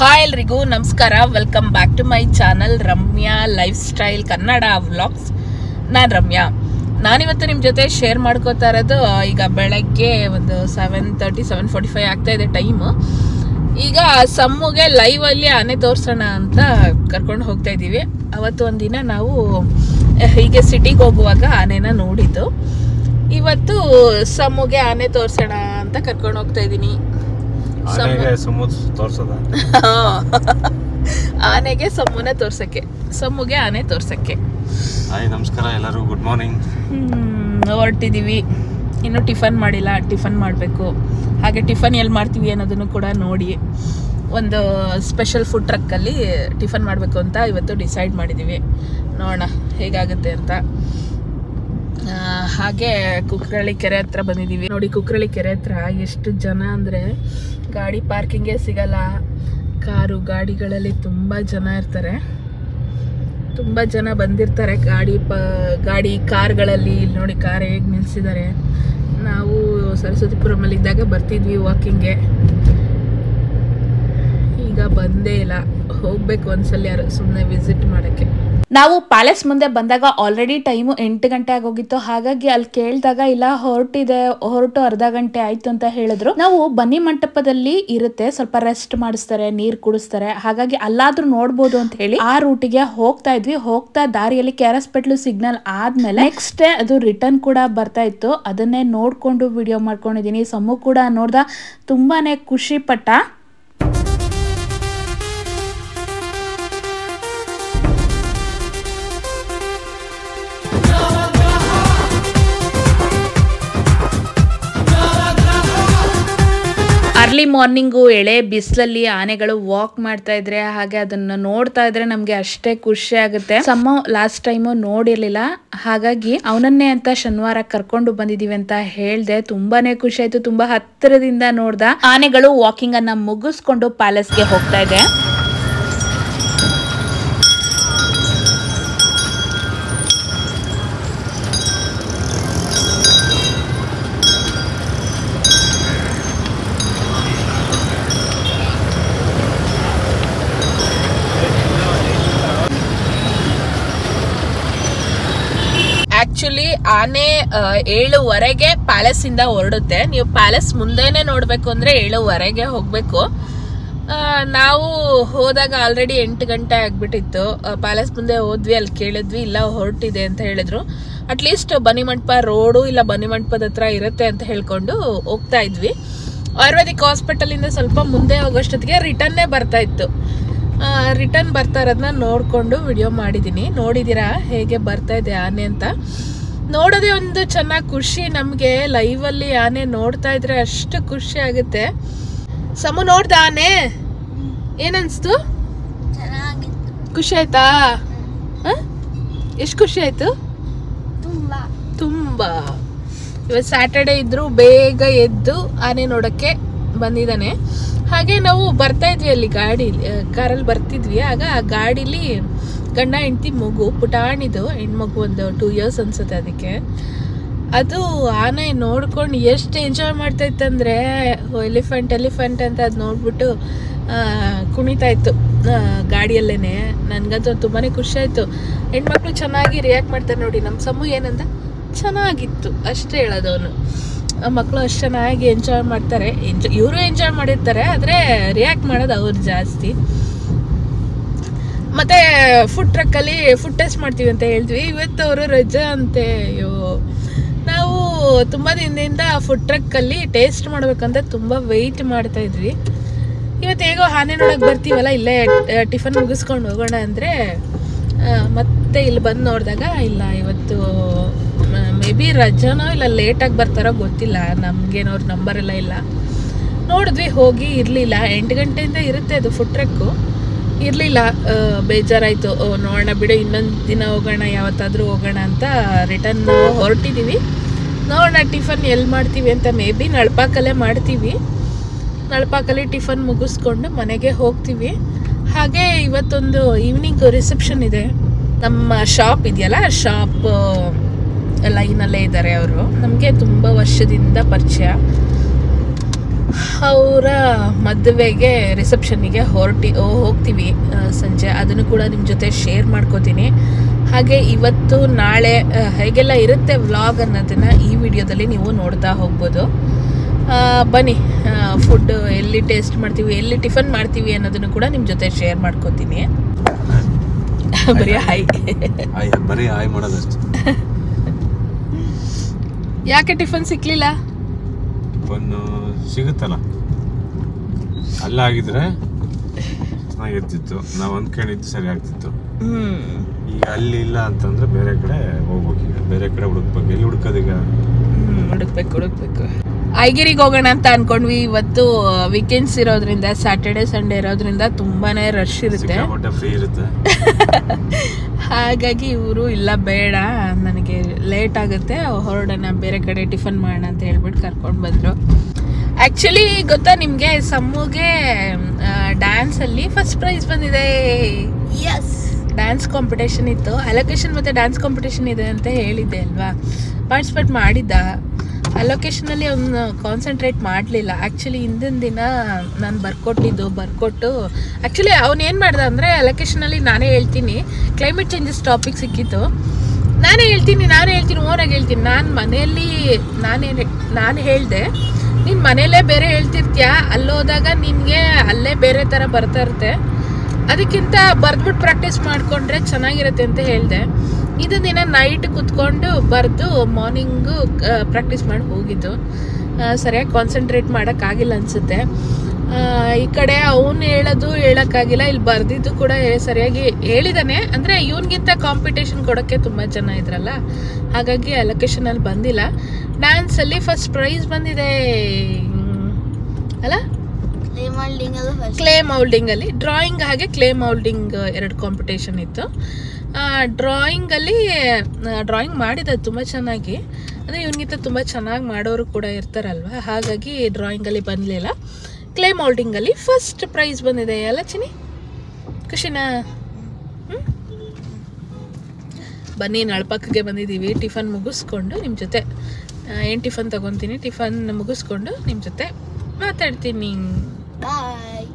Hi ಎಲ್ರಿಗೂ ನಮಸ್ಕಾರ. Welcome back to my channel Ramya lifestyle Kannada vlogs. ನಾನು ರಮ್ಯಾ. ನಾನಿವತ್ತು ನಿಮ್ಮ ಜೊತೆ ಶೇರ್ ಮಾಡ್ಕೋತಾ ಇರೋದು, ಈಗ ಬೆಳಗ್ಗೆ ಒಂದು 7:30 7:45 ಆಗ್ತಾ ಇದೆ ಟೈಮು. ಈಗ ಸಮ್ಮುಗೆ ಲೈವಲ್ಲಿ ಆನೆ ತೋರಿಸೋಣ ಅಂತ ಕರ್ಕೊಂಡು ಹೋಗ್ತಾ ಇದ್ದೀವಿ. ಅವತ್ತು ಒಂದಿನ ನಾವು ಹೀಗೆ ಸಿಟಿಗೆ ಹೋಗುವಾಗ ಆನೆನ ನೋಡಿದ್ದು. ಇವತ್ತು ಸಮ್ಮುಗೆ ಆನೆ ತೋರಿಸೋಣ ಅಂತ ಕರ್ಕೊಂಡು ಹೋಗ್ತಾ ಇದ್ದೀನಿ. ಆನೆಗೆ ಸಮ್ಮುನ ತೋರ್ಸಕ್ಕೆ, ಸಮ್ಮುಗೆ ಆನೆ ತೋರ್ಸಕ್ಕೆ. ನಮಸ್ಕಾರ ಎಲ್ಲರೂ, ಗುಡ್ ಮಾರ್ನಿಂಗ್. ಹೊರಟಿದ್ದೀವಿ. ಇನ್ನು ಟಿಫನ್ ಮಾಡಿಲ್ಲ, ಟಿಫನ್ ಮಾಡಬೇಕು. ಹಾಗೆ ಟಿಫನ್ ಎಲ್ಲಿ ಮಾಡ್ತೀವಿ ಅನ್ನೋದನ್ನು ಕೂಡ ನೋಡಿ, ಒಂದು ಸ್ಪೆಷಲ್ ಫುಡ್ ಟ್ರಕ್ಕಲ್ಲಿ ಟಿಫನ್ ಮಾಡಬೇಕು ಅಂತ ಇವತ್ತು ಡಿಸೈಡ್ ಮಾಡಿದ್ದೀವಿ. ನೋಡೋಣ ಹೇಗಾಗುತ್ತೆ ಅಂತ. ಹಾಗೆ ಕುಕ್ರಳ್ಳಿ ಕೆರೆ ಹತ್ರ ಬಂದಿದ್ದೀವಿ. ನೋಡಿ, ಕುಕ್ರಳ್ಳಿ ಕೆರೆ ಹತ್ರ ಎಷ್ಟು ಜನ ಅಂದರೆ ಗಾಡಿ ಪಾರ್ಕಿಂಗೇ ಸಿಗಲ್ಲ. ಕಾರು ಗಾಡಿಗಳಲ್ಲಿ ತುಂಬ ಜನ ಇರ್ತಾರೆ, ತುಂಬ ಜನ ಬಂದಿರ್ತಾರೆ ಗಾಡಿ ಕಾರ್ಗಳಲ್ಲಿ. ಇಲ್ಲಿ ನೋಡಿ ಕಾರ್ ಹೇಗೆ ನಿಲ್ಲಿಸಿದ್ದಾರೆ. ನಾವು ಸರಸ್ವತಿಪುರಮಲ್ಲಿ ಇದ್ದಾಗ ಬರ್ತಿದ್ವಿ ವಾಕಿಂಗ್ಗೆ, ಈಗ ಬಂದೇ ಇಲ್ಲ. ಹೋಗ್ಬೇಕು ಒಂದ್ಸಲ ಯಾರು ಸುಮ್ಮನೆ ವಿಸಿಟ್ ಮಾಡೋಕ್ಕೆ. ನಾವು ಪ್ಯಾಲೇಸ್ ಮುಂದೆ ಬಂದಾಗ ಆಲ್ರೆಡಿ ಟೈಮು 8 ಗಂಟೆ ಆಗೋಗಿತ್ತು. ಹಾಗಾಗಿ ಅಲ್ಲಿ ಕೇಳಿದಾಗ ಇಲ್ಲ ಹೊರಟು ಅರ್ಧ ಗಂಟೆ ಆಯ್ತು ಅಂತ ಹೇಳಿದ್ರು. ನಾವು ಬನ್ನಿ ಮಂಟಪದಲ್ಲಿ ಇರುತ್ತೆ, ಸ್ವಲ್ಪ ರೆಸ್ಟ್ ಮಾಡಿಸ್ತಾರೆ, ನೀರ್ ಕುಡಿಸ್ತಾರೆ. ಹಾಗಾಗಿ ಅಲ್ಲಾದ್ರೂ ನೋಡ್ಬೋದು ಅಂತ ಹೇಳಿ ಆ ರೂಟಿಗೆ ಹೋಗ್ತಾ ಇದ್ವಿ. ಹೋಗ್ತಾ ದಾರಿಯಲ್ಲಿ KRS ಪೆಟ್ಲು ಸಿಗ್ನಲ್ ಆದ್ಮೇಲೆ ನೆಕ್ಸ್ಟ್ ಡೇ ಅದು ರಿಟರ್ನ್ ಕೂಡ ಬರ್ತಾ ಇತ್ತು. ಅದನ್ನೇ ನೋಡ್ಕೊಂಡು ವಿಡಿಯೋ ಮಾಡ್ಕೊಂಡಿದೀನಿ. ಸಮ್ಮು ಕೂಡ ನೋಡ್ದ, ತುಂಬಾನೇ ಖುಷಿ ಪಟ್ಟ. ಅರ್ಲಿ ಮಾರ್ನಿಂಗು ಎಳೆ ಬಿಸಿಲಲ್ಲಿ ಆನೆಗಳು ವಾಕ್ ಮಾಡ್ತಾ ಇದ್ರೆ, ಹಾಗೆ ಅದನ್ನ ನೋಡ್ತಾ ಇದ್ರೆ ನಮ್ಗೆ ಅಷ್ಟೇ ಖುಷಿ ಆಗುತ್ತೆ. ಸಮ್ಮ ಲಾಸ್ಟ್ ಟೈಮು ನೋಡಿರ್ಲಿಲ್ಲ, ಹಾಗಾಗಿ ಅವನನ್ನೇ ಅಂತ ಶನಿವಾರ ಕರ್ಕೊಂಡು ಬಂದಿದೀವಿ ಅಂತ ಹೇಳ್ದೆ. ತುಂಬಾನೇ ಖುಷಿ ಆಯ್ತು. ತುಂಬಾ ಹತ್ತಿರದಿಂದ ನೋಡ್ದ. ಆನೆಗಳು ವಾಕಿಂಗ್ ಅನ್ನ ಮುಗಿಸ್ಕೊಂಡು ಪ್ಯಾಲೇಸ್ಗೆ ಹೋಗ್ತಾ ಇದೆ. ಆಕ್ಚುಲಿ ಆನೆ 7:15 ಪ್ಯಾಲೇಸ್ ಇಂದ ಹೊರಡುತ್ತೆ. ನೀವು ಪ್ಯಾಲೇಸ್ ಮುಂದೆನೆ ನೋಡ್ಬೇಕು ಅಂದ್ರೆ 7:15 ಹೋಗ್ಬೇಕು. ನಾವು ಹೋದಾಗ ಆಲ್ರೆಡಿ 8 ಗಂಟೆ ಆಗ್ಬಿಟ್ಟಿತ್ತು. ಪ್ಯಾಲೇಸ್ ಮುಂದೆ ಹೋದ್ವಿ, ಅಲ್ಲಿ ಕೇಳಿದ್ವಿ, ಇಲ್ಲ ಹೊರಟಿದೆ ಅಂತ ಹೇಳಿದ್ರು. ಅಟ್ಲೀಸ್ಟ್ ಬನ್ನಿ ಮಂಟಪ ರೋಡು ಇಲ್ಲ ಬನ್ನಿ ಮಂಟಪದ ಹತ್ರ ಇರುತ್ತೆ ಅಂತ ಹೇಳ್ಕೊಂಡು ಹೋಗ್ತಾ ಇದ್ವಿ. ಆಯುರ್ವೇದಿಕ್ ಹಾಸ್ಪಿಟಲ್ ಇಂದ ಸ್ವಲ್ಪ ಮುಂದೆ ಹೋಗೋಷ್ಟೊತ್ತಿಗೆ ರಿಟರ್ನ್ನೇ ಬರ್ತಾ ಇತ್ತು. ರಿಟರ್ನ್ ಬರ್ತಾ ಇರೋದನ್ನ ನೋಡ್ಕೊಂಡು ವಿಡಿಯೋ ಮಾಡಿದ್ದೀನಿ. ನೋಡಿದ್ದೀರಾ ಹೇಗೆ ಬರ್ತಾ ಇದೆ ಆನೆ ಅಂತ? ನೋಡೋದೇ ಒಂದು ಚೆನ್ನಾಗಿ ಖುಷಿ ನಮಗೆ. ಲೈವಲ್ಲಿ ಆನೆ ನೋಡ್ತಾ ಇದ್ರೆ ಅಷ್ಟು ಖುಷಿ ಆಗುತ್ತೆ. ಸಮು ನೋಡ್ದ ಆನೆ? ಏನನ್ಸ್ತು? ಖುಷಿ ಆಯ್ತಾ? ಎಷ್ಟು ಖುಷಿ ಆಯ್ತು? ತುಂಬಾ. ಇವತ್ತು ಸ್ಯಾಟರ್ಡೆ ಇದ್ರು ಬೇಗ ಎದ್ದು ಆನೆ ನೋಡಕ್ಕೆ ಬಂದಿದ್ದಾನೆ. ಹಾಗೆ ನಾವು ಬರ್ತಾ ಇದ್ವಿ, ಅಲ್ಲಿ ಕಾರಲ್ಲಿ ಬರ್ತಿದ್ವಿ. ಆಗ ಆ ಗಾಡಿಲಿ ಗಂಡ ಹೆಂಡತಿ ಮಗು, ಪುಟಾಣಿದು ಹೆಣ್ಮಗು, ಒಂದು 2 years ಅನ್ಸುತ್ತೆ ಅದಕ್ಕೆ. ಅದು ಆನೆ ನೋಡ್ಕೊಂಡು ಎಷ್ಟು ಎಂಜಾಯ್ ಮಾಡ್ತಾ ಇತ್ತಂದ್ರೆ, ಎಲಿಫೆಂಟ್ ಅಂತ ಅದು ನೋಡ್ಬಿಟ್ಟು ಕುಣಿತಾ ಇತ್ತು ಗಾಡಿಯಲ್ಲೇನೆ. ನನ್ಗಂತೂ ತುಂಬಾನೇ ಖುಷಿ ಆಯ್ತು. ಹೆಣ್ಮಕ್ಳು ಚೆನ್ನಾಗಿ ರಿಯಾಕ್ಟ್ ಮಾಡ್ತಾರೆ ನೋಡಿ. ನಮ್ಮ ಸಮ್ಮು ಏನಂದ, ಚೆನ್ನಾಗಿತ್ತು ಅಷ್ಟೇ ಹೇಳೋದು. ಅವನು ಮಕ್ಕಳು ಅಷ್ಟು ಚೆನ್ನಾಗಿ ಎಂಜಾಯ್ ಮಾಡ್ತಾರೆ. ಇವರು ಎಂಜಾಯ್ ಮಾಡಿರ್ತಾರೆ, ಆದರೆ ರಿಯಾಕ್ಟ್ ಮಾಡೋದು ಅವ್ರು ಜಾಸ್ತಿ. ಮತ್ತೆ ಫುಡ್ ಟ್ರಕ್ಕಲ್ಲಿ ಫುಡ್ ಟೆಸ್ಟ್ ಮಾಡ್ತೀವಿ ಅಂತ ಹೇಳ್ತೀವಿ. ಇವತ್ತು ಅವರು ರಜಾ ಅಂತೆ. ಅಯ್ಯೋ, ನಾವು ತುಂಬ ದಿನದಿಂದ ಫುಡ್ ಟ್ರಕ್ಕಲ್ಲಿ ಟೇಸ್ಟ್ ಮಾಡ್ಬೇಕಂತ ತುಂಬ ವೆಯ್ಟ್ ಮಾಡ್ತಾ ಇದ್ವಿ. ಇವತ್ತು ಹೇಗೋ ಆನೆ ನೋಡಕ್ಕೆ ಬರ್ತೀವಲ್ಲ, ಇಲ್ಲೇ ಟಿಫನ್ ಮುಗಿಸ್ಕೊಂಡು ಹೋಗೋಣ ಅಂದರೆ ಮತ್ತೆ ಇಲ್ಲಿ ಬಂದು ನೋಡಿದಾಗ ಇಲ್ಲ, ಇವತ್ತು ಮೇ ಬಿ ರಜಾನೋ ಇಲ್ಲ ಲೇಟಾಗಿ ಬರ್ತಾರೋ ಗೊತ್ತಿಲ್ಲ. ನಮಗೇನೋ ನಂಬರ್ ಎಲ್ಲ ಇಲ್ಲ. ನೋಡಿದ್ವಿ, ಹೋಗಿ ಇರಲಿಲ್ಲ. 8 ಗಂಟೆಯಿಂದ ಇರುತ್ತೆ ಅದು ಫುಡ್ ಟ್ರಕ್ಕು. ಇರಲಿಲ್ಲ, ಬೇಜಾರಾಯಿತು. ನೋಡೋಣ ಬಿಡು, ಇನ್ನೊಂದು ದಿನ ಹೋಗೋಣ, ಯಾವತ್ತಾದರೂ ಹೋಗೋಣ ಅಂತ ರಿಟರ್ನ್ ಹೊರಟಿದ್ದೀವಿ. ನೋಡೋಣ ಟಿಫನ್ ಎಲ್ಲಿ ಮಾಡ್ತೀವಿ ಅಂತ. ಮೇ ಬಿ ನಳ್ಪಾಕಲ್ಲೇ ಮಾಡ್ತೀವಿ. ನಳ್ಪಾಕಲ್ಲಿ ಟಿಫನ್ ಮುಗಿಸ್ಕೊಂಡು ಮನೆಗೆ ಹೋಗ್ತೀವಿ. ಹಾಗೆ ಇವತ್ತೊಂದು ಈವ್ನಿಂಗ್ ರಿಸೆಪ್ಷನ್ ಇದೆ. ನಮ್ಮ ಶಾಪ್ ಇದೆಯಲ್ಲ, ಶಾಪ್ ಲೈನಲ್ಲೇ ಇದ್ದಾರೆ ಅವರು. ನಮಗೆ ತುಂಬ ವರ್ಷದಿಂದ ಪರಿಚಯ. ಅವರ ಮದುವೆಗೆ ರಿಸೆಪ್ಷನ್ನಿಗೆ ಹೋಗ್ತೀವಿ ಸಂಜೆ. ಅದನ್ನು ಕೂಡ ನಿಮ್ಮ ಜೊತೆ ಶೇರ್ ಮಾಡ್ಕೋತೀನಿ. ಹಾಗೆ ಇವತ್ತು ನಾಳೆ ಹೇಗೆಲ್ಲ ಇರುತ್ತೆ ವ್ಲಾಗ್ ಅನ್ನೋದನ್ನು ಈ ವಿಡಿಯೋದಲ್ಲಿ ನೀವು ನೋಡ್ತಾ ಹೋಗ್ಬೋದು. ಬನ್ನಿ, ಫುಡ್ ಎಲ್ಲಿ ಟೇಸ್ಟ್ ಮಾಡ್ತೀವಿ, ಎಲ್ಲಿ ಟಿಫನ್ ಮಾಡ್ತೀವಿ ಅನ್ನೋದನ್ನು ಕೂಡ ನಿಮ್ಮ ಜೊತೆ ಶೇರ್ ಮಾಡ್ಕೋತೀನಿ. ಬರೀ ಹಾಯ್ ಬರೀ ಹಾಯ್ ಮಾಡೋದಷ್ಟೇ. ಯಾಕೆ ಟಿಫನ್ ಸಿಕ್ಲಿಲ್ಲ? ಟಿಫನ್ ಸಿಗುತ್ತಲ್ಲ, ಅಲ್ಲಾಗಿದ್ರೆ ಚೆನ್ನಾಗಿರ್ತಿತ್ತು. ನಾವು ಅಂದ್ಕೊಂಡಿದ್ದು ಸರಿ ಆಗ್ತಿತ್ತು. ಈಗ ಅಲ್ಲಿ ಇಲ್ಲ ಅಂತಂದ್ರೆ ಬೇರೆ ಕಡೆ ಹೋಗ್ಬೇಕು. ಈಗ ಬೇರೆ ಕಡೆ ಹುಡುಕ್ಬೇಕು. ಎಲ್ಲಿ ಹುಡುಕೋದೀಗ? ಹುಡುಕ್ಬೇಕು. ಐಗಿರಿಗೆ ಹೋಗೋಣ ಅಂತ ಅನ್ಕೊಂಡ್ವಿ. ಇವತ್ತು ವೀಕೆಂಡ್ಸ್ ಇರೋದ್ರಿಂದ, ಸ್ಯಾಟರ್ಡೆ ಸಂಡೇ ಇರೋದ್ರಿಂದ ತುಂಬಾನೇ ರಶ್ ಇರುತ್ತೆ, ಫ್ರೀ ಇರುತ್ತೆ. ಹಾಗಾಗಿ ಇವರು ಇಲ್ಲ ಬೇಡ, ನನಗೆ ಲೇಟ್ ಆಗುತ್ತೆ, ಹೊರಡೋಣ ಬೇರೆ ಕಡೆ ಟಿಫನ್ ಮಾಡೋಣ ಅಂತ ಹೇಳ್ಬಿಟ್ಟು ಕರ್ಕೊಂಡು ಬಂದರು. ಆ್ಯಕ್ಚುಲಿ ಗೊತ್ತಾ ನಿಮಗೆ, ಸಮ್ಮುಗೆ ಡ್ಯಾನ್ಸಲ್ಲಿ ಫಸ್ಟ್ ಪ್ರೈಸ್ ಬಂದಿದೆ. ಯಸ್, ಡ್ಯಾನ್ಸ್ ಕಾಂಪಿಟೇಷನ್ ಇತ್ತು. ಅಲೋಕೇಶನ್ ಮತ್ತು ಡ್ಯಾನ್ಸ್ ಕಾಂಪಿಟೇಷನ್ ಇದೆ ಅಂತ ಹೇಳಿದ್ದೆ ಅಲ್ವಾ. ಪಾರ್ಟಿಸಿಪೇಟ್ ಮಾಡಿದ್ದ. ಅಲೋಕೇಶನಲ್ಲಿ ಅವನು ಕಾನ್ಸಂಟ್ರೇಟ್ ಮಾಡಲಿಲ್ಲ. ಆ್ಯಕ್ಚುಲಿ ಹಿಂದಿನ ದಿನ ನಾನು ಬರ್ಕೊಟ್ಟು ಆ್ಯಕ್ಚುಲಿ ಅವನೇನು ಮಾಡ್ದ ಅಂದರೆ, ಅಲೋಕೇಶನಲ್ಲಿ ನಾನೇ ಹೇಳ್ತೀನಿ, ಕ್ಲೈಮೇಟ್ ಚೇಂಜಸ್ ಟಾಪಿಕ್ ಸಿಕ್ಕಿತ್ತು. ನಾನೇ ಹೇಳ್ತೀನಿ ಓನಾಗಿ ಹೇಳ್ತೀನಿ. ನಾನು ಮನೆಯಲ್ಲಿ ನಾನು ಹೇಳಿದೆ, ನೀನು ಮನೆಯಲ್ಲೇ ಬೇರೆ ಹೇಳ್ತಿರ್ತೀಯ, ಅಲ್ಲೋದಾಗ ನಿನಗೆ ಅಲ್ಲೇ ಬೇರೆ ಥರ ಬರ್ತಾ ಇರುತ್ತೆ, ಅದಕ್ಕಿಂತ ಬರೆದ್ಬಿಟ್ಟು ಪ್ರಾಕ್ಟೀಸ್ ಮಾಡಿಕೊಂಡ್ರೆ ಚೆನ್ನಾಗಿರುತ್ತೆ ಅಂತ ಹೇಳಿದೆ. ಇದು ದಿನ ನೈಟ್ ಕೂತ್ಕೊಂಡು ಬರೆದು ಮಾರ್ನಿಂಗು ಪ್ರಾಕ್ಟೀಸ್ ಮಾಡಿ ಹೋಗಿದ್ದು. ಸರಿಯಾಗಿ ಕಾನ್ಸಂಟ್ರೇಟ್ ಮಾಡೋಕ್ಕಾಗಿಲ್ಲ ಅನಿಸುತ್ತೆ. ಈ ಕಡೆ ಅವನು ಹೇಳೋಕ್ಕಾಗಿಲ್ಲ, ಇಲ್ಲಿ ಬರೆದಿದ್ದು ಕೂಡ ಸರಿಯಾಗಿ ಹೇಳಿದ್ದಾನೆ. ಅಂದರೆ ಇವನಿಗಿಂತ ಕಾಂಪಿಟೇಷನ್ ಕೊಡೋಕ್ಕೆ ತುಂಬ ಜನ ಇದ್ರಲ್ಲ, ಹಾಗಾಗಿ ಅಲೋಕೇಶನಲ್ಲಿ ಬಂದಿಲ್ಲ. ಡ್ಯಾನ್ಸಲ್ಲಿ ಫಸ್ಟ್ ಪ್ರೈಸ್ ಬಂದಿದೆ ಅಲ್ಲ. ಕ್ಲೇ ಮೌಲ್ಡಿಂಗಲ್ಲಿ ಡ್ರಾಯಿಂಗ್, ಹಾಗೆ ಕ್ಲೇ ಮೌಲ್ಡಿಂಗ್ 2 ಕಾಂಪಿಟೇಷನ್ ಇತ್ತು. ಡ್ರಾಯಿಂಗ್ ಮಾಡಿದ ತುಂಬ ಚೆನ್ನಾಗಿ. ಅಂದರೆ ಇವನಿಗಿಂತ ತುಂಬ ಚೆನ್ನಾಗಿ ಮಾಡೋರು ಕೂಡ ಇರ್ತಾರಲ್ವ, ಹಾಗಾಗಿ ಡ್ರಾಯಿಂಗಲ್ಲಿ ಬಂದಲಿಲ್ಲ. ಕ್ಲೇ ಮೌಲ್ಡಿಂಗಲ್ಲಿ ಫಸ್ಟ್ ಪ್ರೈಸ್ ಬಂದಿದೆ ಅಲ್ಲ ಚಿನಿ, ಖುಷಿನಾ? ಬನ್ನಿ, ನಳಪಕ್ಕಗೆ ಬಂದಿದ್ದೀವಿ. ಟಿಫನ್ ಮುಗಿಸ್ಕೊಂಡು ನಿಮ್ಮ ಜೊತೆ ಏನು ಟಿಫನ್ ತೊಗೊತೀನಿ, ಟಿಫನ್ ಮುಗಿಸ್ಕೊಂಡು ನಿಮ್ಮ ಜೊತೆ ಮಾತಾಡ್ತೀನಿ. ಬಾಯ್.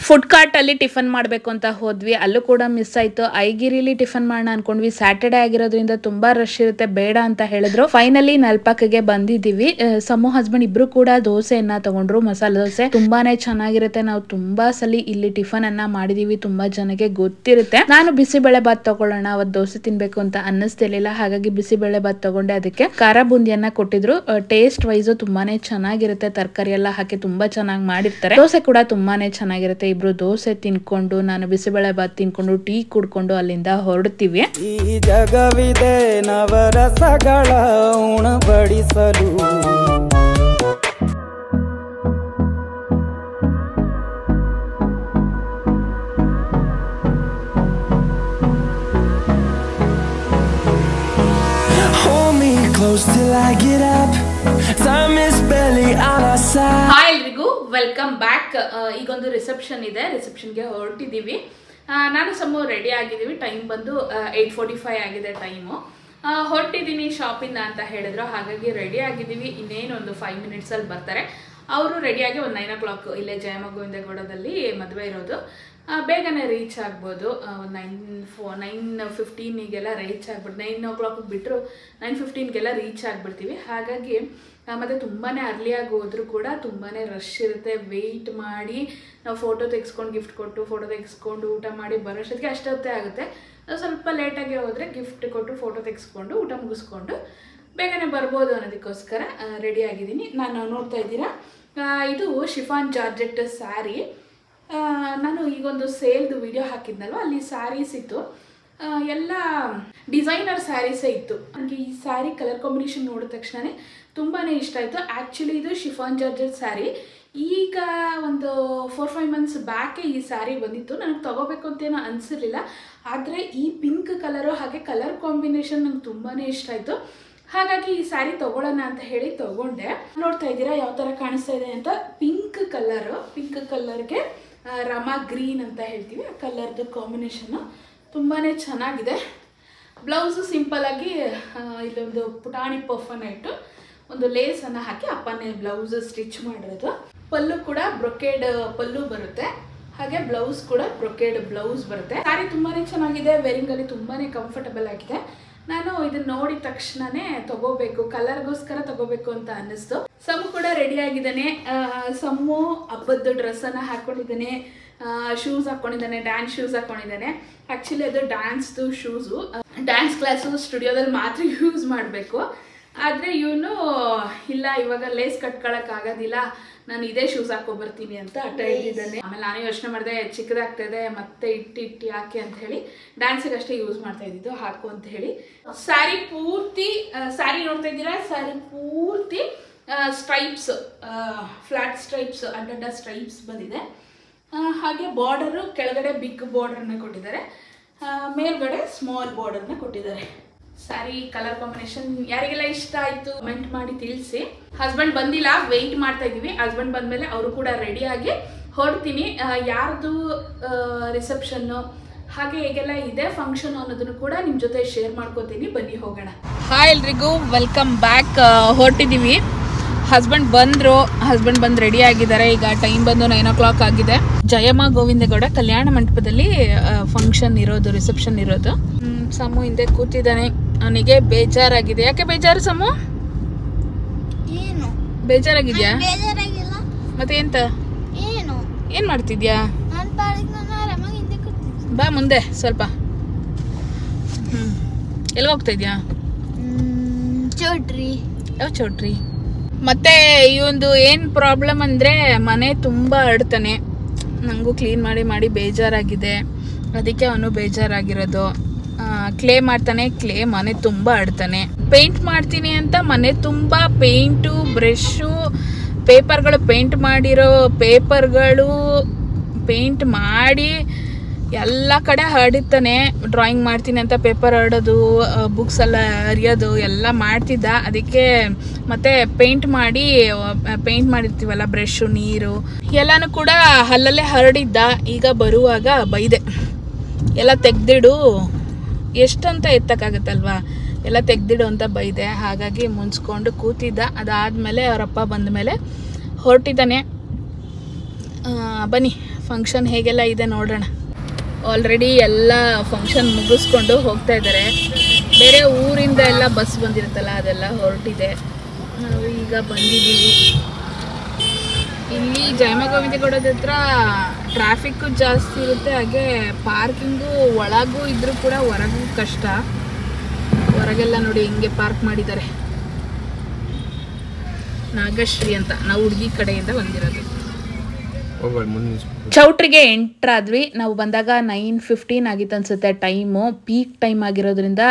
ಫುಡ್ ಕಾರ್ಟಲ್ಲಿ ಟಿಫನ್ ಮಾಡಬೇಕು ಅಂತ ಹೋದ್ವಿ, ಅಲ್ಲೂ ಕೂಡ ಮಿಸ್ ಆಯಿತು. ಐಗಿರಿಲಿ ಟಿಫನ್ ಮಾಡೋಣ ಅನ್ಕೊಂಡ್ವಿ. ಸ್ಯಾಟರ್ಡೆ ಆಗಿರೋದ್ರಿಂದ ತುಂಬ ರಶ್ ಇರುತ್ತೆ, ಬೇಡ ಅಂತ ಹೇಳಿದ್ರು. ಫೈನಲಿ ನಲ್ಪಾಕ್ಗೆ ಬಂದಿದ್ದೀವಿ. ಸಮೂಹ ಹಸ್ಬೆಂಡ್ ಇಬ್ರು ಕೂಡ ದೋಸೆಯನ್ನ ತಗೊಂಡ್ರು, ಮಸಾಲೆ ದೋಸೆ ತುಂಬಾನೇ ಚೆನ್ನಾಗಿರುತ್ತೆ. ನಾವು ತುಂಬಾ ಸಲ ಇಲ್ಲಿ ಟಿಫನ್ ಅನ್ನ ಮಾಡಿದೀವಿ, ತುಂಬಾ ಜನಕ್ಕೆ ಗೊತ್ತಿರುತ್ತೆ. ನಾನು ಬಿಸಿಬೇಳೆ ಬಾತ್ ತಗೊಳ್ಳೋಣ, ಅವತ್ತು ದೋಸೆ ತಿನ್ಬೇಕು ಅಂತ ಅನ್ನಿಸ್ತಿರ್ಲಿಲ್ಲ, ಹಾಗಾಗಿ ಬಿಸಿಬೇಳೆ ಬಾತ್ ತಗೊಂಡೆ. ಅದಕ್ಕೆ ಖಾರ ಬೂಂದಿಯನ್ನ ಕೊಟ್ಟಿದ್ರು. ಟೇಸ್ಟ್ ವೈಸ್ ತುಂಬಾನೇ ಚೆನ್ನಾಗಿರುತ್ತೆ, ತರಕಾರಿ ಎಲ್ಲ ಹಾಕಿ ತುಂಬಾ ಚೆನ್ನಾಗಿ ಮಾಡಿರ್ತಾರೆ. ದೋಸೆ ಕೂಡ ತುಂಬಾನೇ ಚೆನ್ನಾಗಿರುತ್ತೆ. ಇಬ್ರು ದೋಸೆ ತಿನ್ಕೊಂಡು, ನಾನು ಬಿಸಿಬೇಳೆ ಬಾತ್ ತಿನ್ಕೊಂಡು, ಟೀ ಕುಡ್ಕೊಂಡು ಅಲ್ಲಿಂದ ಹೊರಡ್ತೀವಿ. ಈ ಜಗವಿದೆ ನವರಸಗಳ ಉಣಬಡಿಸಲು, hold me close till I get up, time is barely on our side. Hi ಎಲ್ರಿಗೂ, ವೆಲ್ಕಮ್ ಬ್ಯಾಕ್. ಈಗೊಂದು ರಿಸೆಪ್ಷನ್ ಇದೆ, ರಿಸೆಪ್ಷನ್ಗೆ ಹೊರಟಿದ್ದೀವಿ. ನಾನು ಸಮೂ ರೆಡಿ ಆಗಿದ್ದೀವಿ. ಟೈಮ್ ಬಂದು 8:45 ಆಗಿದೆ ಟೈಮು. ಹೊರಟಿದ್ದೀನಿ ಶಾಪಿಂದ ಅಂತ ಹೇಳಿದ್ರು, ಹಾಗಾಗಿ ರೆಡಿ ಆಗಿದ್ದೀವಿ. ಇನ್ನೇನೊಂದು 5 ಮಿನಿಟ್ಸಲ್ಲಿ ಬರ್ತಾರೆ. ಅವರು ರೆಡಿಯಾಗಿ ಒಂದು 9 o'clock ಇಲ್ಲೇ ಜಯಮ್ಮ ಗೋವಿಂದಗೌಡದಲ್ಲಿ ಮದುವೆ ಇರೋದು. ಬೇಗನೆ ರೀಚ್ ಆಗ್ಬೋದು. 9:15ಗೆಲ್ಲ ರೀಚ್ ಆಗ್ಬಿಟ್ಟು, 9 o'clock ಬಿಟ್ಟರು 9:15ಗೆಲ್ಲ ರೀಚ್ ಆಗಿಬಿಡ್ತೀವಿ. ಹಾಗಾಗಿ ಮತ್ತು ತುಂಬಾ ಅರ್ಲಿಯಾಗಿ ಹೋದರೂ ಕೂಡ ತುಂಬಾ ರಶ್ ಇರುತ್ತೆ. ವೆಯ್ಟ್ ಮಾಡಿ ನಾವು ಫೋಟೋ ತೆಗೆಸ್ಕೊಂಡು, ಗಿಫ್ಟ್ ಕೊಟ್ಟು, ಫೋಟೋ ತೆಗೆಸ್ಕೊಂಡು, ಊಟ ಮಾಡಿ ಬರೋಷ್ಟೊತ್ತಿಗೆ ಅಷ್ಟೊತ್ತೇ ಆಗುತ್ತೆ. ಸ್ವಲ್ಪ ಲೇಟಾಗಿ ಹೋದರೆ ಗಿಫ್ಟ್ ಕೊಟ್ಟು, ಫೋಟೋ ತೆಗೆಸ್ಕೊಂಡು, ಊಟ ಮುಗಿಸ್ಕೊಂಡು ಬೇಗನೆ ಬರ್ಬೋದು ಅನ್ನೋದಕ್ಕೋಸ್ಕರ ರೆಡಿ ಆಗಿದ್ದೀನಿ. ನಾನು ನೋಡ್ತಾ ಇದ್ದೀರಾ, ಇದು ಶಿಫಾನ್ ಜಾರ್ಜೆಟ್ ಸ್ಯಾರಿ. ನಾನು ಈಗೊಂದು ಸೇಲ್ದು ವಿಡಿಯೋ ಹಾಕಿದ್ನಲ್ವ, ಅಲ್ಲಿ ಸ್ಯಾರೀಸ್ ಇತ್ತು, ಎಲ್ಲ ಡಿಸೈನರ್ ಸ್ಯಾರೀಸೇ ಇತ್ತು. ನನಗೆ ಈ ಸ್ಯಾರಿ ಕಲರ್ ಕಾಂಬಿನೇಷನ್ ನೋಡಿದ ತಕ್ಷಣವೇ ತುಂಬಾ ಇಷ್ಟ ಆಯಿತು. ಆ್ಯಕ್ಚುಲಿ ಇದು ಶಿಫಾನ್ ಜಾರ್ಜೆಟ್ ಸ್ಯಾರಿ. ಈಗ ಒಂದು 4-5 ಮಂತ್ಸ್ ಬ್ಯಾಕೆ ಈ ಸ್ಯಾರಿ ಬಂದಿತ್ತು. ನನಗೆ ತೊಗೋಬೇಕು ಅಂತೇನೋ ಅನಿಸಿರಲಿಲ್ಲ, ಆದರೆ ಈ ಪಿಂಕ್ ಕಲರು ಹಾಗೆ ಕಲರ್ ಕಾಂಬಿನೇಷನ್ ನಂಗೆ ತುಂಬಾ ಇಷ್ಟ ಆಯಿತು. ಹಾಗಾಗಿ ಈ ಸ್ಯಾರಿ ತೊಗೊಳ್ಳೋಣ ಅಂತ ಹೇಳಿ ತೊಗೊಂಡೆ. ನೋಡ್ತಾ ಇದ್ದೀರಾ ಯಾವ ಥರ ಕಾಣಿಸ್ತಾ ಇದೆ ಅಂತ. ಪಿಂಕ್ ಕಲರ್ಗೆ ರಮಾ ಗ್ರೀನ್ ಅಂತ ಹೇಳ್ತೀವಿ, ಆ ಕಲರ್ದು ಕಾಂಬಿನೇಷನ್ನು ತುಂಬಾ ಚೆನ್ನಾಗಿದೆ. ಬ್ಲೌಸು ಸಿಂಪಲ್ಲಾಗಿ ಇಲ್ಲೊಂದು ಪುಟಾಣಿ ಪಫನ್ ಇಟ್ಟು ಒಂದು ಲೇಸನ್ನು ಹಾಕಿ ಅಪ್ಪನೇ ಬ್ಲೌಸ್ ಸ್ಟಿಚ್ ಮಾಡಿರೋದು. ಪಲ್ಲು ಕೂಡ ಬ್ರೊಕೇಡ್ ಪಲ್ಲು ಬರುತ್ತೆ, ಹಾಗೆ ಬ್ಲೌಸ್ ಕೂಡ ಬ್ರೊಕೇಡ್ ಬ್ಲೌಸ್ ಬರುತ್ತೆ. ಸ್ಯಾರಿ ತುಂಬಾನೇ ಚೆನ್ನಾಗಿದೆ, ವೇರಿಂಗ್ ಅಲ್ಲಿ ತುಂಬಾನೇ ಕಂಫರ್ಟಬಲ್ ಆಗಿದೆ. ನಾನು ಇದನ್ನ ನೋಡಿದ ತಕ್ಷಣನೇ ತಗೋಬೇಕು, ಕಲರ್ಗೋಸ್ಕರ ತಗೋಬೇಕು ಅಂತ ಅನ್ನಿಸ್ತು. ಸಮು ಕೂಡ ರೆಡಿ ಆಗಿದ್ದಾನೆ. ಸಮು ಹಬ್ಬದ ಡ್ರೆಸ್ ಅನ್ನ ಹಾಕೊಂಡಿದ್ದಾನೆ, ಶೂಸ್ ಹಾಕೊಂಡಿದ್ದಾನೆ, ಡ್ಯಾನ್ಸ್ ಶೂಸ್ ಹಾಕೊಂಡಿದ್ದಾನೆ. ಆಕ್ಚುಲಿ ಅದು ಡ್ಯಾನ್ಸ್ದು ಶೂಸು, ಡ್ಯಾನ್ಸ್ ಕ್ಲಾಸು ಸ್ಟುಡಿಯೋದಲ್ಲಿ ಮಾತ್ರ ಯೂಸ್ ಮಾಡಬೇಕು. ಆದರೆ ಇವನು ಇಲ್ಲ, ಇವಾಗ ಲೇಸ್ ಕಟ್ಕೊಳಕ್ ಆಗೋದಿಲ್ಲ, ನಾನು ಇದೇ ಶೂಸ್ ಹಾಕೊಬರ್ತೀನಿ ಅಂತ ಹಠ ಹಿಡಿದಿದ್ದಾನೆ. ಆಮೇಲೆ ನಾನು ಯೋಚನೆ ಮಾಡಿದೆ, ಚಿಕ್ಕದಾಗ್ತದೆ ಮತ್ತೆ ಇಟ್ಟು ಯಾಕೆ ಅಂತ ಹೇಳಿ ಡ್ಯಾನ್ಸಿಗೆ ಅಷ್ಟೇ ಯೂಸ್ ಮಾಡ್ತಾ ಇದ್ದಿದ್ದು, ಹಾಕು ಅಂತ ಹೇಳಿ. ಸ್ಯಾರಿ ಪೂರ್ತಿ, ಸ್ಯಾರಿ ನೋಡ್ತಾ ಇದ್ದೀರಾ, ಸ್ಯಾರಿ ಪೂರ್ತಿ ಸ್ಟ್ರೈಪ್ಸ್, ಫ್ಲಾಟ್ ಸ್ಟ್ರೈಪ್ಸ್, ಅಡ್ಡಡ್ಡ ಸ್ಟ್ರೈಪ್ಸ್ ಬಂದಿದೆ. ಹಾಗೆ ಬಾರ್ಡರು ಕೆಳಗಡೆ ಬಿಗ್ ಬಾರ್ಡರ್ನ ಕೊಟ್ಟಿದ್ದಾರೆ, ಮೇಲ್ಗಡೆ ಸ್ಮಾಲ್ ಬಾರ್ಡರ್ನ ಕೊಟ್ಟಿದ್ದಾರೆ. ಸ್ಯಾರಿ ಕಲರ್ ಕಾಂಬಿನೇಷನ್ ಯಾರಿಗೆಲ್ಲ ಇಷ್ಟ ಆಯಿತು ಕಮೆಂಟ್ ಮಾಡಿ ತಿಳಿಸಿ. ಹಸ್ಬೆಂಡ್ ಬಂದಿಲ್ಲ, ವೆಯ್ಟ್ ಮಾಡ್ತಾ ಇದ್ದೀವಿ. ಹಸ್ಬೆಂಡ್ ಬಂದಮೇಲೆ ಅವರು ಕೂಡ ರೆಡಿಯಾಗಿ ಹೊರಡ್ತೀನಿ. ಯಾರ್ದು ರಿಸೆಪ್ಷನ್ನು ಹಾಗೆ ಹೇಗೆಲ್ಲ ಇದೆ ಫಂಕ್ಷನ್ ಅನ್ನೋದನ್ನು ಕೂಡ ನಿಮ್ಮ ಜೊತೆ ಶೇರ್ ಮಾಡ್ಕೋತೀನಿ. ಬನ್ನಿ ಹೋಗೋಣ. ಹಾಯ್ ಎಲ್ರಿಗೂ, ವೆಲ್ಕಮ್ ಬ್ಯಾಕ್. ಹೊರಟಿದ್ದೀವಿ. ಹಸ್ಬೆಂಡ್ ಬಂದು ರೆಡಿ ಆಗಿದ್ದಾರೆ. ಈಗ ಟೈಮ್ ಬಂದು 9 o'clock ಆಗಿದೆ. ಜಯಮ್ಮ ಗೋವಿಂದಗೌಡ ಕಲ್ಯಾಣ ಮಂಟಪದಲ್ಲಿ ಫಂಕ್ಷನ್ ಇರೋದು, ರಿಸೆಪ್ಷನ್ ಇರೋದು. ಸಮು ಹಿಂದೆ ಕೂತಿದ್ದಾನೆ, ಅವನಿಗೆ ಬೇಜಾರಾಗಿದೆ. ಯಾಕೆ ಬೇಜಾರು ಸಮು? ಬೇಜಾರಾಗಿದ್ಯಾ? ಮತ್ತೆ ಎಂತ ಏನ್ ಮಾಡ್ತಿದ್ಯಾ? ಬಾ ಮುಂದೆ ಸ್ವಲ್ಪ. ಎಲ್ಲಿ ಹೋಗ್ತಾ ಇದ್ಯಾ? ಚೌಟ್ರಿ. ಯಾವ ಚೌಟ್ರಿ? ಮತ್ತೆ ಈ ಒಂದು ಏನ್ ಪ್ರಾಬ್ಲಮ್ ಅಂದ್ರೆ ಮನೆ ತುಂಬಾ ಹರಡ್ತಾನೆ. ನಂಗೂ ಕ್ಲೀನ್ ಮಾಡಿ ಬೇಜಾರಾಗಿದೆ, ಅದಕ್ಕೆ ಅವನು ಬೇಜಾರಾಗಿರೋದು. ಕ್ಲೇ ಮಾಡ್ತಾನೆ, ಕ್ಲೇ ಮನೆ ತುಂಬಾ ಹರಡ್ತಾನೆ. ಪೇಂಟ್ ಮಾಡ್ತೀನಿ ಅಂತ ಮನೆ ತುಂಬಾ ಪೇಂಟು, ಬ್ರಷು, ಪೇಪರ್ಗಳು, ಪೇಂಟ್ ಮಾಡಿರೋ ಪೇಪರ್ಗಳು ಪೇಂಟ್ ಮಾಡಿ ಎಲ್ಲ ಕಡೆ ಹರಡಿರ್ತಾನೆ. ಡ್ರಾಯಿಂಗ್ ಮಾಡ್ತೀನಿ ಅಂತ ಪೇಪರ್ ಹರಡೋದು, ಬುಕ್ಸ್ ಎಲ್ಲ ಹರಿಯೋದು ಎಲ್ಲ ಮಾಡ್ತಿದ್ದ. ಅದಕ್ಕೆ ಮತ್ತೆ ಪೇಂಟ್ ಮಾಡಿರ್ತೀವಲ್ಲ, ಬ್ರಷು, ನೀರು ಎಲ್ಲಾನು ಕೂಡ ಅಲ್ಲಲ್ಲೇ ಹರಡಿದ್ದ. ಈಗ ಬರುವಾಗ ಬೈದೆ, ಎಲ್ಲ ತೆಗ್ದಿಡು, ಎಷ್ಟಂತ ಎತ್ತಕ್ಕಾಗತ್ತಲ್ವಾ, ಎಲ್ಲ ತೆಗ್ದಿಡು ಅಂತ ಬೈದೆ. ಹಾಗಾಗಿ ಮುನ್ಸ್ಕೊಂಡು ಕೂತಿದ್ದ. ಅದಾದಮೇಲೆ ಅವರಪ್ಪ ಬಂದ ಮೇಲೆ ಹೊರಟಿದ್ದಾನೆ. ಬನ್ನಿ ಫಂಕ್ಷನ್ ಹೇಗೆಲ್ಲ ಇದೆ ನೋಡೋಣ. ಆಲ್ರೆಡಿ ಎಲ್ಲ ಫಂಕ್ಷನ್ ಮುಗಿಸ್ಕೊಂಡು ಹೋಗ್ತಾ ಇದ್ದಾರೆ. ಬೇರೆ ಊರಿಂದ ಎಲ್ಲ ಬಸ್ ಬಂದಿರುತ್ತಲ್ಲ, ಅದೆಲ್ಲ ಹೊರಟಿದೆ. ನಾವು ಈಗ ಬಂದಿದ್ದೀವಿ. ಇಲ್ಲಿ ಜಯಮ್ಮ ಗೋವಿಂದಗೌಡದ ಹತ್ರ ಟ್ರಾಫಿಕ್ಕು ಜಾಸ್ತಿ ಇರುತ್ತೆ, ಹಾಗೆ ಪಾರ್ಕಿಂಗು ಒಳಗೂ ಇದ್ರೂ ಕೂಡ ಹೊರಗೂ ಕಷ್ಟ. ಹೊರಗೆಲ್ಲ ನೋಡಿ ಹಿಂಗೆ ಪಾರ್ಕ್ ಮಾಡಿದ್ದಾರೆ. ನಾಗಶ್ರೀ ಅಂತ, ನಾವು ಹುಡುಗಿ ಕಡೆಯಿಂದ ಬಂದಿರೋದು. ಚೌಟ್ರಿಗೆ ಎಂಟರ್ ಆದ್ವಿ. ನಾವು ಬಂದಾಗ 9:15 ಆಗಿತ್ತು ಅನ್ಸುತ್ತೆ ಟೈಮು. ಪೀಕ್ ಟೈಮ್ ಆಗಿರೋದ್ರಿಂದ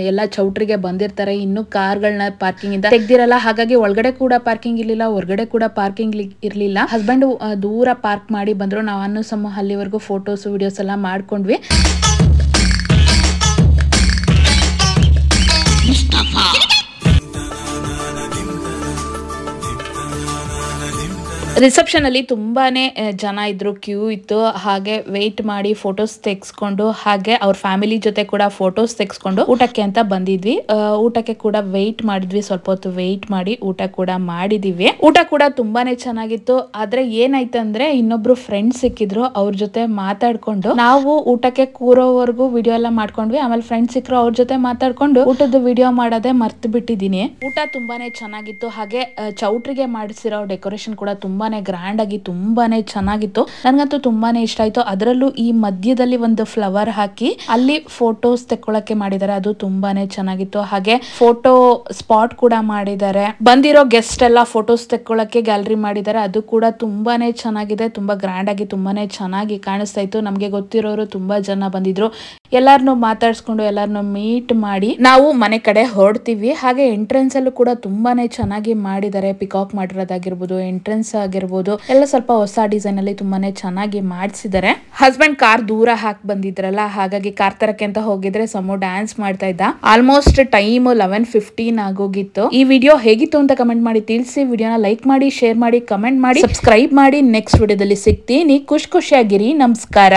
ಎಲ್ಲ ಚೌಟ್ರಿಗೆ ಬಂದಿರ್ತಾರೆ. ಇನ್ನು ಕಾರ್ಗಳನ್ನ ಪಾರ್ಕಿಂಗ್ ಇಂದ ತೆಗ್ದಿರಲ್ಲ, ಹಾಗಾಗಿ ಒಳಗಡೆ ಕೂಡ ಪಾರ್ಕಿಂಗ್ ಇರ್ಲಿಲ್ಲ, ಹೊರಗಡೆ ಕೂಡ ಪಾರ್ಕಿಂಗ್ ಇರ್ಲಿಲ್ಲ. ಹಸ್ಬೆಂಡ್ ದೂರ ಪಾರ್ಕ್ ಮಾಡಿ ಬಂದ್ರು. ನಾನು ಸಮ ಅಲ್ಲಿವರೆಗೂ ಫೋಟೋಸ್ ವಿಡಿಯೋಸ್ ಎಲ್ಲ ಮಾಡ್ಕೊಂಡ್ವಿ. ರಿಸೆಪ್ಷನ್ ಅಲ್ಲಿ ತುಂಬಾನೇ ಜನ ಇದ್ರು, ಕ್ಯೂ ಇತ್ತು. ಹಾಗೆ ವೆಯ್ಟ್ ಮಾಡಿ ಫೋಟೋಸ್ ತೆಗೆಸ್ಕೊಂಡು, ಹಾಗೆ ಅವ್ರ ಫ್ಯಾಮಿಲಿ ಜೊತೆ ಕೂಡ ಫೋಟೋಸ್ ತೆಗೆಸ್ಕೊಂಡು ಊಟಕ್ಕೆ ಅಂತ ಬಂದಿದ್ವಿ. ಊಟಕ್ಕೆ ಕೂಡ ವೆಯ್ಟ್ ಮಾಡಿದ್ವಿ, ಸ್ವಲ್ಪ ಹೊತ್ತು ವೆಯ್ಟ್ ಮಾಡಿ ಊಟ ಕೂಡ ಮಾಡಿದೀವಿ. ಊಟ ಕೂಡ ತುಂಬಾನೇ ಚೆನ್ನಾಗಿತ್ತು. ಆದ್ರೆ ಏನಾಯ್ತಂದ್ರೆ ಇನ್ನೊಬ್ರು ಫ್ರೆಂಡ್ಸ್ ಸಿಕ್ಕಿದ್ರು, ಅವ್ರ ಜೊತೆ ಮಾತಾಡ್ಕೊಂಡು ನಾವು ಊಟಕ್ಕೆ ಕೂರೋವರೆಗೂ ವಿಡಿಯೋ ಎಲ್ಲ ಮಾಡ್ಕೊಂಡ್ವಿ. ಆಮೇಲೆ ಫ್ರೆಂಡ್ಸ್ ಸಿಕ್ಕರು, ಅವ್ರ ಜೊತೆ ಮಾತಾಡ್ಕೊಂಡು ಊಟದ ವಿಡಿಯೋ ಮಾಡೋದೇ ಮರ್ತು ಬಿಟ್ಟಿದೀನಿ. ಊಟ ತುಂಬಾನೇ ಚೆನ್ನಾಗಿತ್ತು. ಹಾಗೆ ಚೌಟ್ರಿಗೆ ಮಾಡಿಸಿರೋ ಡೆಕೋರೇಷನ್ ಕೂಡ ತುಂಬಾನೇ ಗ್ರ್ಯಾಂಡ್ ಆಗಿ ತುಂಬಾನೇ ಚೆನ್ನಾಗಿತ್ತು. ನನ್ಗಂತೂ ತುಂಬಾನೇ ಇಷ್ಟ ಆಯ್ತು. ಅದರಲ್ಲೂ ಈ ಮಧ್ಯದಲ್ಲಿ ಒಂದು ಫ್ಲವರ್ ಹಾಕಿ ಅಲ್ಲಿ ಫೋಟೋಸ್ ತೆಕ್ಕೊಳಕ್ಕೆ ಮಾಡಿದ್ದಾರೆ, ಅದು ತುಂಬಾನೇ ಚೆನ್ನಾಗಿತ್ತು. ಹಾಗೆ ಫೋಟೋ ಸ್ಪಾಟ್ ಕೂಡ ಮಾಡಿದ್ದಾರೆ. ಬಂದಿರೋ ಗೆಸ್ಟ್ ಎಲ್ಲ ಫೋಟೋಸ್ ತೆಕ್ಕೊಳಕ್ಕೆ ಗ್ಯಾಲರಿ ಮಾಡಿದ್ದಾರೆ, ಅದು ಕೂಡ ತುಂಬಾನೇ ಚೆನ್ನಾಗಿದೆ. ತುಂಬಾ ಗ್ರ್ಯಾಂಡ್ ಆಗಿ ತುಂಬಾನೇ ಚೆನ್ನಾಗಿ ಕಾಣಿಸ್ತಾ ಇತ್ತು. ನಮ್ಗೆ ಗೊತ್ತಿರೋರು ತುಂಬಾ ಜನ ಬಂದಿದ್ರು. ಎಲ್ಲಾರನ್ನು ಮಾತಾಡ್ಸ್ಕೊಂಡು ಎಲ್ಲಾರನ್ನು ಮೀಟ್ ಮಾಡಿ ನಾವು ಮನೆ ಕಡೆ ಹೊರಡ್ತೀವಿ. ಹಾಗೆ ಎಂಟ್ರೆನ್ಸ್ ಅಲ್ಲೂ ಕೂಡ ತುಂಬಾನೇ ಚೆನ್ನಾಗಿ ಮಾಡಿದ್ದಾರೆ. ಪಿಕಾಕ್ ಮಾಡಿರೋದಾಗಿರ್ಬೋದು, ಎಂಟ್ರೆನ್ಸ್ ಆಗಿರ್ಬೋದು, ಎಲ್ಲ ಸ್ವಲ್ಪ ಹೊಸ ಡಿಸೈನ್ ಅಲ್ಲಿ ತುಂಬಾನೇ ಚೆನ್ನಾಗಿ ಮಾಡಿಸಿದ್ದಾರೆ. ಹಸ್ಬೆಂಡ್ ಕಾರ್ ದೂರ ಹಾಕಿ ಬಂದಿದ್ರಲ್ಲ, ಹಾಗಾಗಿ ಕಾರ್ ತರಕ್ಕೆ ಅಂತ ಹೋಗಿದ್ರೆ ಸಮು ಡ್ಯಾನ್ಸ್ ಮಾಡ್ತಾ ಇದ್ದ. ಆಲ್ಮೋಸ್ಟ್ ಟೈಮ್ 11:15 ಆಗೋಗಿತ್ತು. ಈ ವಿಡಿಯೋ ಹೇಗಿತ್ತು ಅಂತ ಕಮೆಂಟ್ ಮಾಡಿ ತಿಳಿಸಿ. ವಿಡಿಯೋನ ಲೈಕ್ ಮಾಡಿ, ಶೇರ್ ಮಾಡಿ, ಕಮೆಂಟ್ ಮಾಡಿ, ಸಬ್ಸ್ಕ್ರೈಬ್ ಮಾಡಿ. ನೆಕ್ಸ್ಟ್ ವಿಡಿಯೋದಲ್ಲಿ ಸಿಗ್ತೀನಿ. ಖುಷಿಯಾಗಿರಿ. ನಮಸ್ಕಾರ.